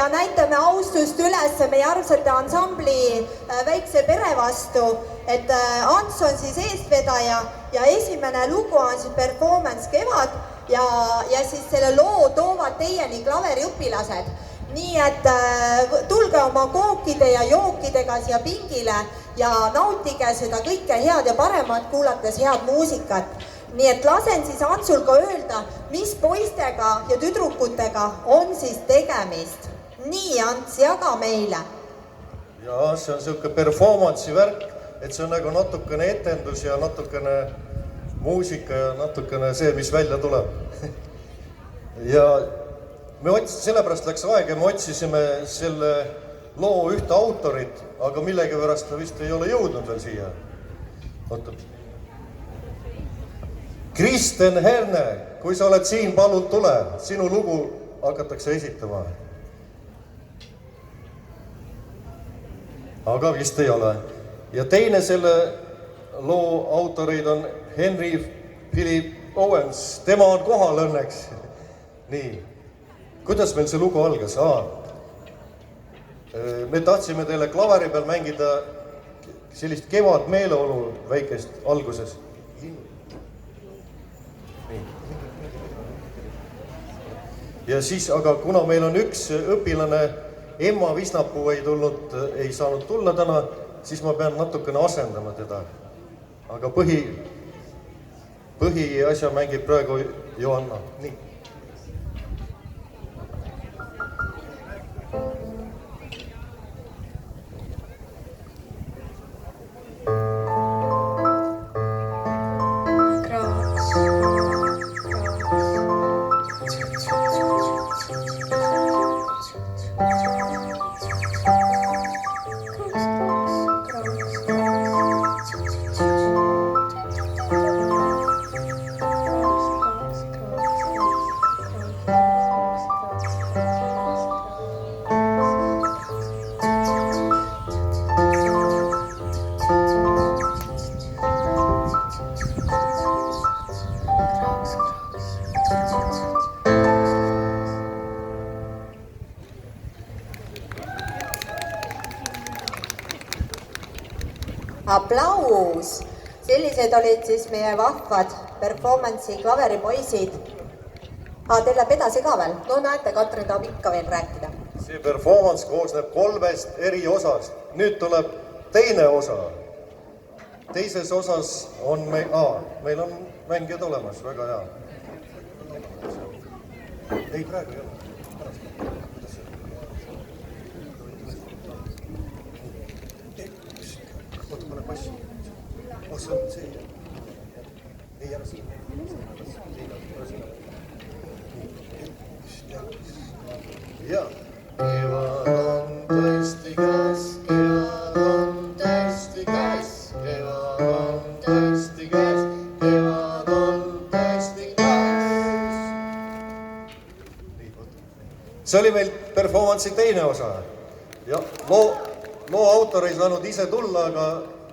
ja näitame austust üles meie armsate ansambli väikse pere vastu, et Ants on siis eestvedaja ja esimene lugu on siis performance Kevad ja siis selle loo toovad teieni klaveriõpilased. Nii et tulge oma kookide ja jookidega siia pingile ja nautige seda kõike head ja paremat, kuulates head muusikat. Nii et lasen siis Antsul ka öelda, mis poistega ja tüdrukutega on siis tegemist. Nii, Ants, jaga meile. Ja see on selline performance'i värk, et see on nagu natukene etendus ja natukene muusika ja natukene see, mis välja tuleb. Ja sellepärast läks aeg ja me otsisime selle loo ühte autorit, aga millegipärast ta vist ei ole jõudnud veel siia. Kristen Herne, kui sa oled siin, palun tule, sinu lugu hakatakse esitama. Aga vist ei ole. Ja teine selle loo autorid on Henry Philip Owens, tema on kohal õnneks. Nii, kuidas meil see lugu algas? Me tahtsime teile klaveri peal mängida sellist kevad meeleolu väikest alguses. Ja siis, aga kuna meil on üks õpilane, Emma Visnapuu ei saanud tulla täna, siis ma pean natukene asendama teda. Aga põhiasja mängib praegu Johanna. Nii. Aplaus! Sellised olid siis meie vahvad performance'i klaveripoisid. Teil läheb edasi ka veel? No näete, Katrin tahab ikka veel rääkida. See performance koosneb 3 eri osast. Nüüd tuleb teine osa. Teises osas on meil on mängijad olemas, väga hea. Ei, praegu ei ole. Passi. See on see. Ei ära siin. Ja. Kevad on tõesti käes, kevad on tõesti käes, kevad on tõesti käes, kevad on tõesti käes. See oli meil performance'i teine osa. Ja loo autor ei saanud ise tulla,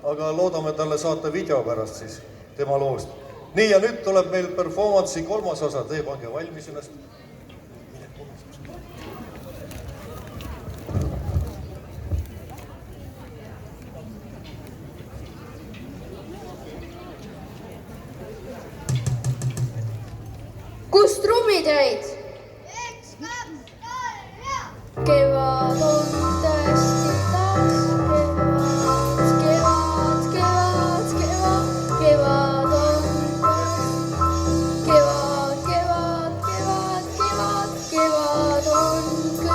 aga loodame talle saata video pärast siis tema loost. Nii, ja nüüd tuleb meil performance'i 3. osa. Teie pange valmis ennast. Kus trummid jäid? 1, 2, 3, Kevad on tõesti taas, kevad on kevad on kõik,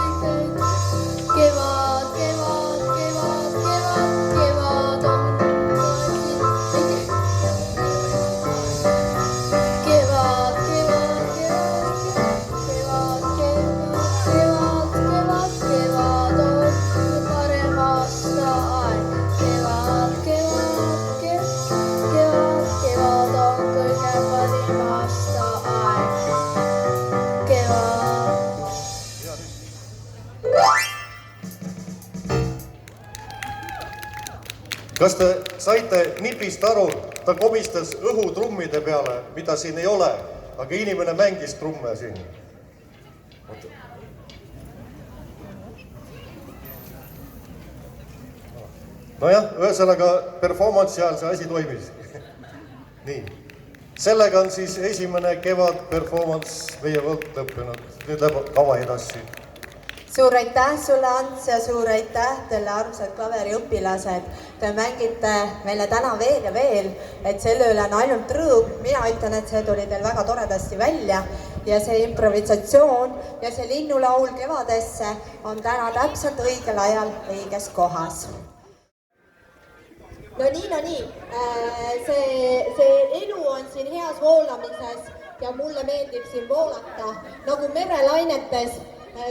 kevad on parem aastaaeg, kevad on kõige parim aastaaeg, Kas te saite nipist aru? Ta komistas õhutrummide peale, mida siin ei ole, aga inimene mängis trumme siin. nojah, ühesõnaga performance'i ajal see asi toimis. Nii, sellega on siis esimene kevad performance meie poolt lõppenud. Nüüd läheb kava edasi. Suur aitäh sulle, Ants, ja suur aitäh teile, armsad klaveriõpilased. Te mängite meile täna veel ja veel, et selle üle on ainult rõõm. Mina ütlen, et see tuli teil väga toredasti välja ja see improvisatsioon ja see linnulaul kevadesse on täna täpselt õigel ajal õiges kohas. No nii. See elu on siin heas voolamises ja mulle meeldib siin voolata nagu merelainetes.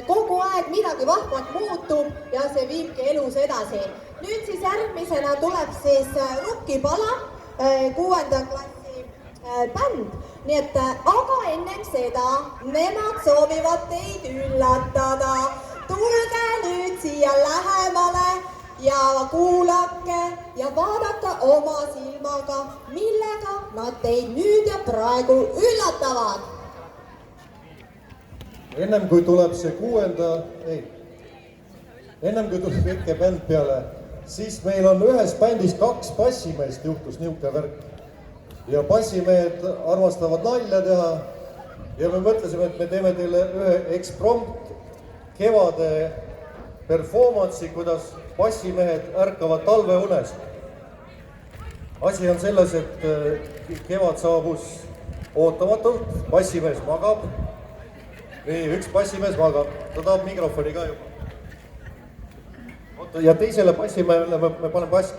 Kogu aeg midagi vahvat muutub ja see viibki elus edasi. Nüüd siis järgmisena tuleb siis Rukkipala, 6. klassi bänd. Nii et, aga ennem seda nemad soovivad teid üllatada. Tulge nüüd siia lähemale ja kuulake ja vaadake oma silmaga, millega nad teid nüüd ja praegu üllatavad. Ennem kui tuleb väike bänd peale, siis meil on ühes bändis 2 bassimeest juhtus niisugune värk. Ja bassimehed armastavad nalja teha ja me mõtlesime, et me teeme teile ühe eksprompt kevade performance'i, kuidas bassimehed ärkavad talveunest. Asi on selles, et kevad saabus ootamatult, bassimees magab. Nii, üks bassimees magab, ta tahab mikrofoni ka juba. Ja teisele bassimehele me paneme bassi.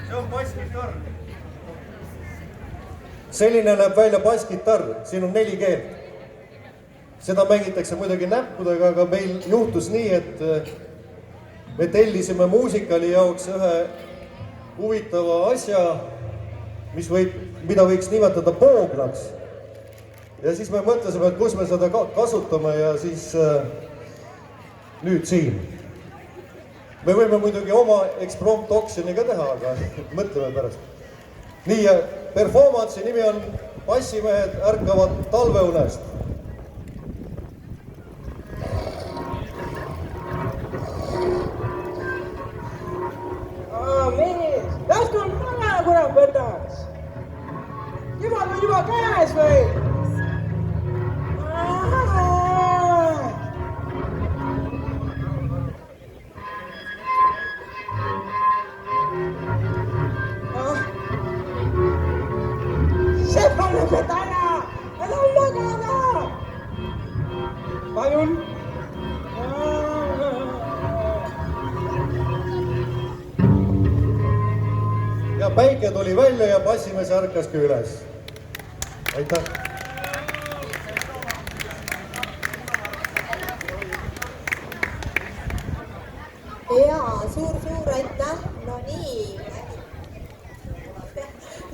See on basskitarr. Selline näeb välja basskitarr, siin on 4 keelt. Seda mängitakse muidugi näppudega, aga meil juhtus nii, et me tellisime muusikali jaoks ühe huvitava asja, mida võiks nimetada poognaks. Ja siis me mõtlesime, et kus me seda kasutame ja siis nüüd siin. Me võime muidugi oma eksprompt oksjoni ka teha, aga mõtleme pärast. Nii, performance'i nimi on Bassimehed ärkavad talveunest. Las tul pane, kurat võtaks! Kevad on juba käes või? See paneb täna! Nad on magada! Palun! Ja päike tuli välja ja bassimees ärkaski üles. Aitäh! Jaa, suur aitäh! No nii.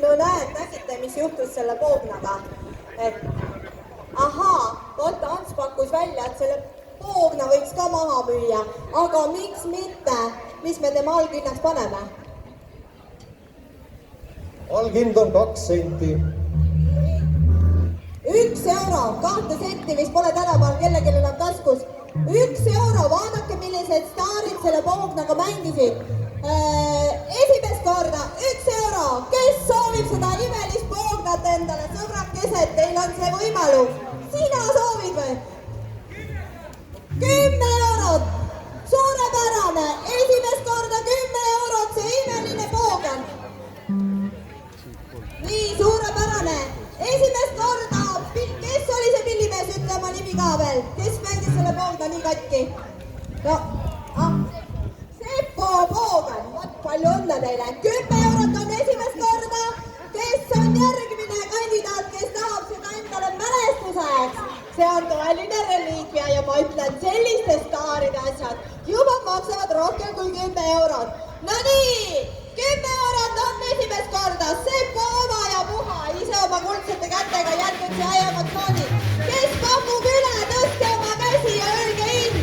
No nägite, mis juhtus selle poognaga. Ahaa, vaata, Ants pakkus välja, et selle poogna võiks ka maha müüa. Aga miks mitte? Mis me tema allkinnaks paneme? Allhind on 2 senti. 1 euro, 2 senti, mis pole tänapäeval kellelgi enam taskus. 1 euro, vaadake, millised staarid selle poognaga mängisid. Esimest korda 1 euro, kes soovib seda imelist poognat endale, sõbrakesed, teil on see võimalus. Sina soovid või? 10 eurot, suurepärane, esimest korda 10 eurot, see imeline poogan. Nii, suurepärane. Esimest korda, kes oli see pillimees, ütle oma nimi ka veel. Kes mängis selle poogna nii katki? No, Seppo Poogan, palju õnne teile. 10 eurot on esimest korda. Kes on järgmine kandidaat, kes tahab seda endale mälestuseks? See on tõeline reliikvia ja ma ütlen, selliste staaride asjad juba maksavad rohkem kui 10 eurot. No nii, 10 eurot on esimest korda. Seppo oma ja puha, ise oma kuldsete kätega jätnud see aiamatsooni. Kes pakub üle, tõstke oma käsi ja öelge hind.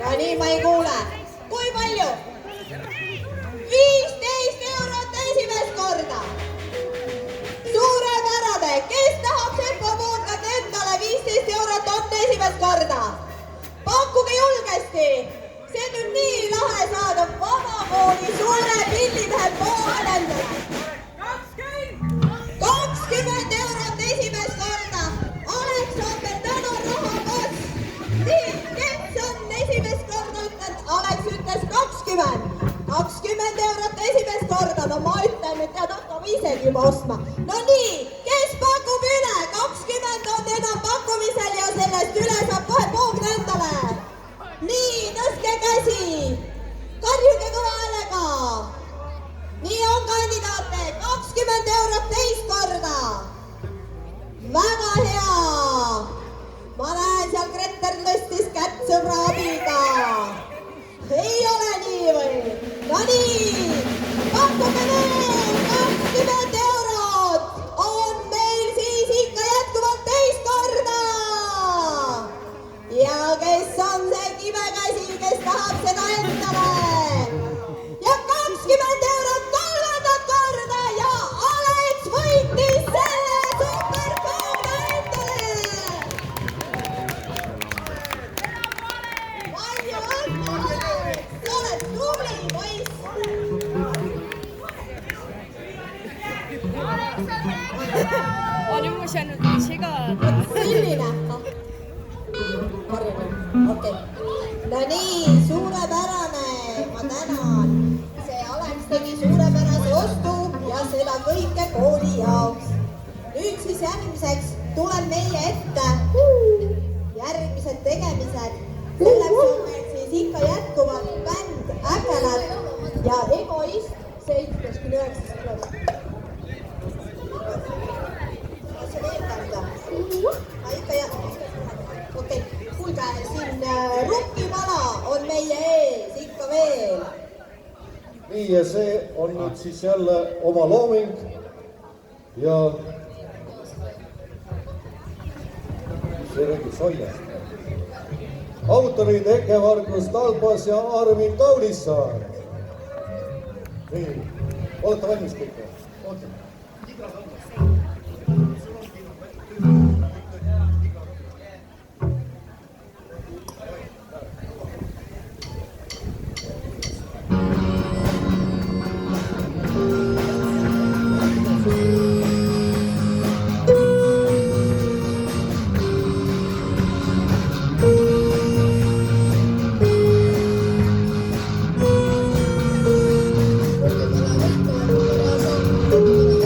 No nii, ma ei kuule. Kui palju? 15 eurot esimest korda. Suurepärane, kes tahab Seppo Poogat endale 15 eurot on esimest korda. esimest korda. Pakkuge julgesti. See on nüüd nii lahe saada vanakooli suure pillimehe poolendale. 20 eurot esimest korda. Aleksander, täna raha kas. Nii, kes on esimest korda ütlenud? Aleks ütles 20. 20 eurot esimest korda. No ma ütlen, et tead, hakkame isegi juba ostma. No nii, kes pakub üle? 20 on enam pakkumisel ja sellest üle saab kohe poogn endale. Nii, tõstke käsi. Karjuge kõva häälega. Nii on kandidaate. 20 eurot teist korda. Väga hea. Ma näen seal Greter tõstis kätt sõbra abiga. Ei ole nii või? No nii, pakkuge veel 20 eurot. On meil siis ikka jätkuvalt teist korda. Ja kes on see kibekäsi, kes tahab seda endale? Ja 20 eurot kolmandat korda ja Aleks võitis selle superpauda endale. Palju õnne, Aleks, sa oled tubli poiss. On uus jäänud segada. Selline. Okei. No nii, suurepärane. Ma tänan. See Aleks tegi suurepärase ostu ja seda kõike kooli jaoks. Nüüd siis järgmiseks tulen meie ette järgmised tegemised. Selleks on meil siis ikka jätkuvalt bänd Ägelad ja Egoist 7-9 klass. See veel bända. Ikka okei, kuulge, siin Rukkipala on meie ees ikka veel. nii, ja see on nüüd siis jälle oma looming ja see räägib soljast. Autorid Eke Vargus Talpas ja Armin Kaunissaar. nii, olete valmis kõik? Ootame. Thank you.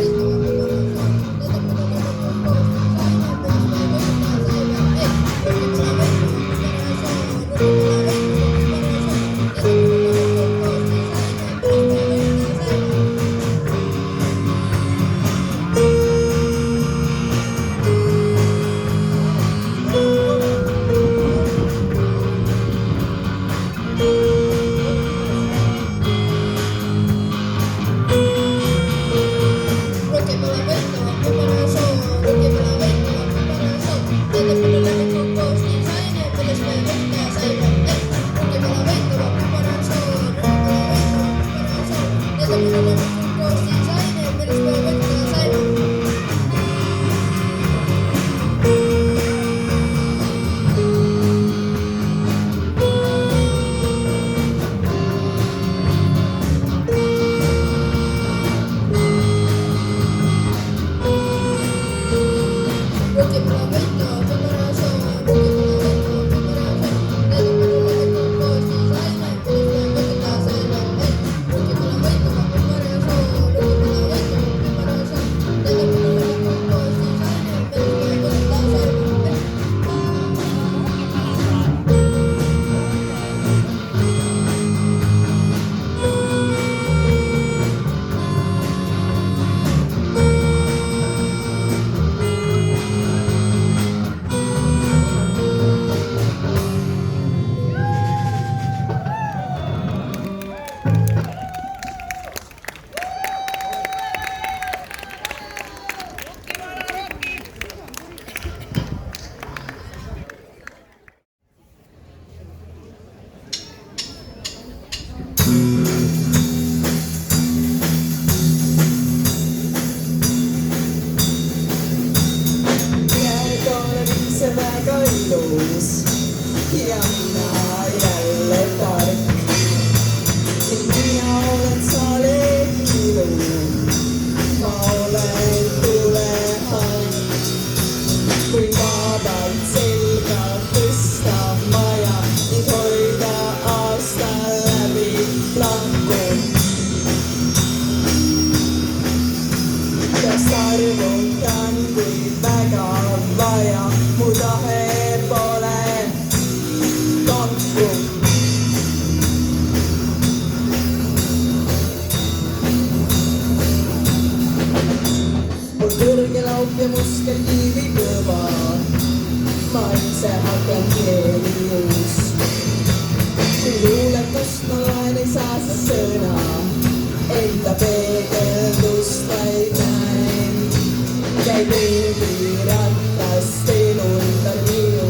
kuskil kivi kõva, ma ise hakkan keelius. kui luuletust ma loen, ei saa sa sõna, enda peegeldust vaid näen. käib ümbiratast elundab minu,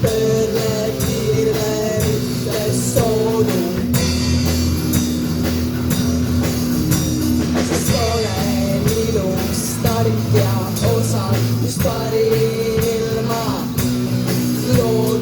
pöörleb kirve, ütles soodu. sest olen ilus, tark ja osad, just parim ilma lood.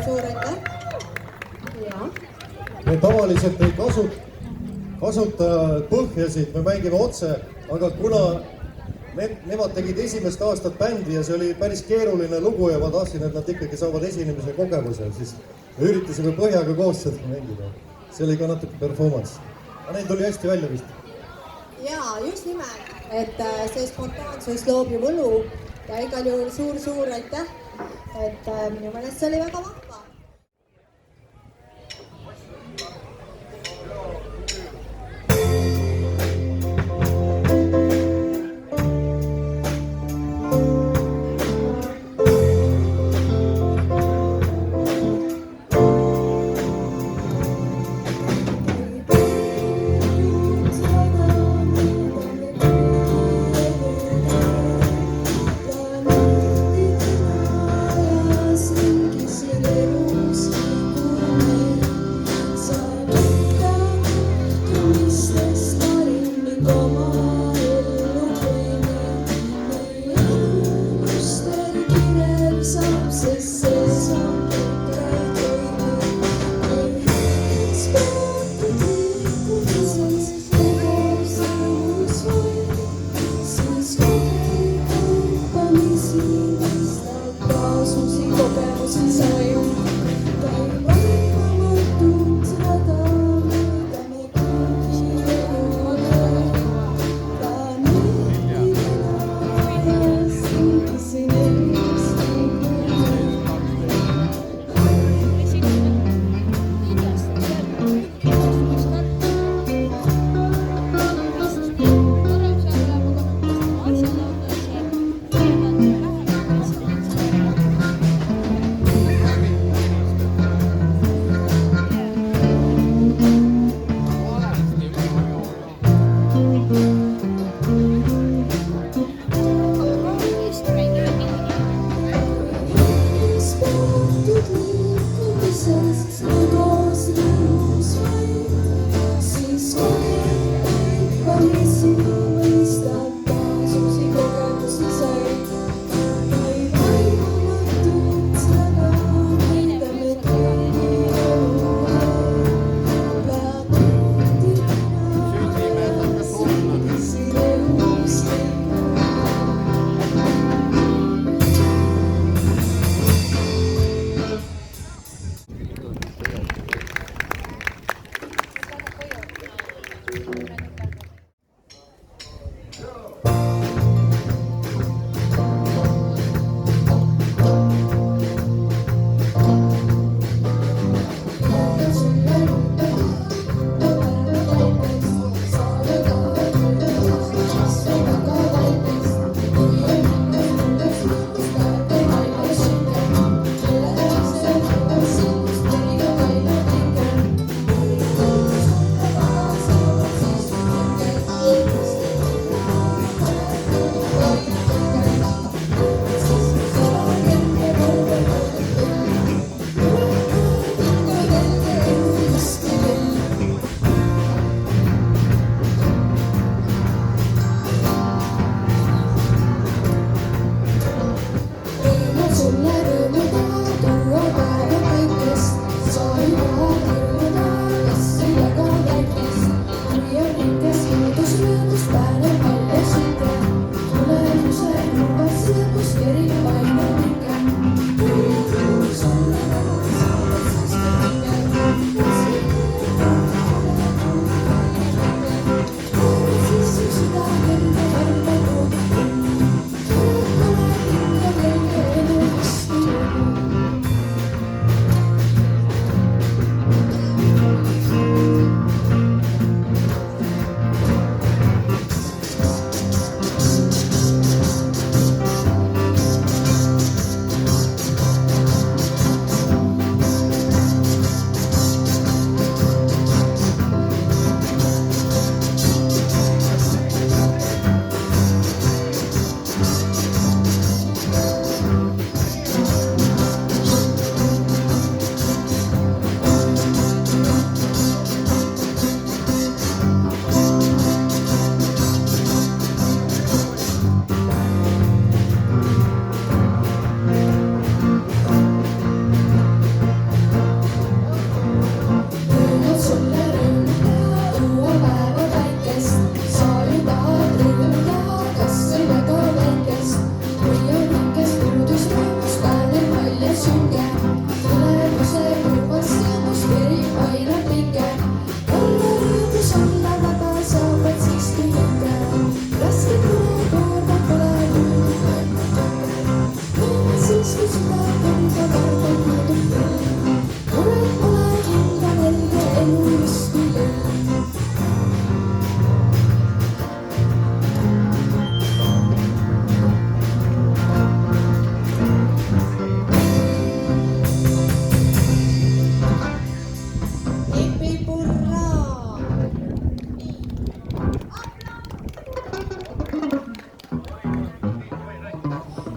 suur aitäh. ja me tavaliselt ei kasuta põhjasid, me mängime otse, aga kuna nemad tegid esimest aastat bändi ja see oli päris keeruline lugu ja ma tahtsin, et nad ikkagi saavad esinemise kogemuse, siis me üritasime põhjaga koos seda mängida. See oli ka natuke performance. Aga neil tuli hästi välja vist. jaa, just nimelt, et see spontaansus loob ju võlu ja igal juhul suur aitäh, et minu meelest see oli väga vahva. Ringi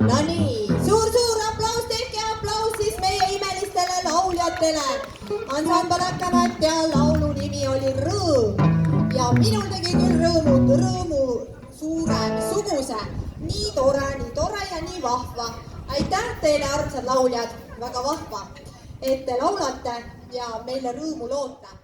No nii, suur aplaus, tehke aplaus siis meie imelistele lauljatele. Ansambel Akkanat ja laulu nimi oli Rõõm ja minul tegi küll rõõmu suguse. Nii tore ja nii vahva. Aitäh teile, armsad lauljad, väga vahva, et te laulate ja meile rõõmu loote.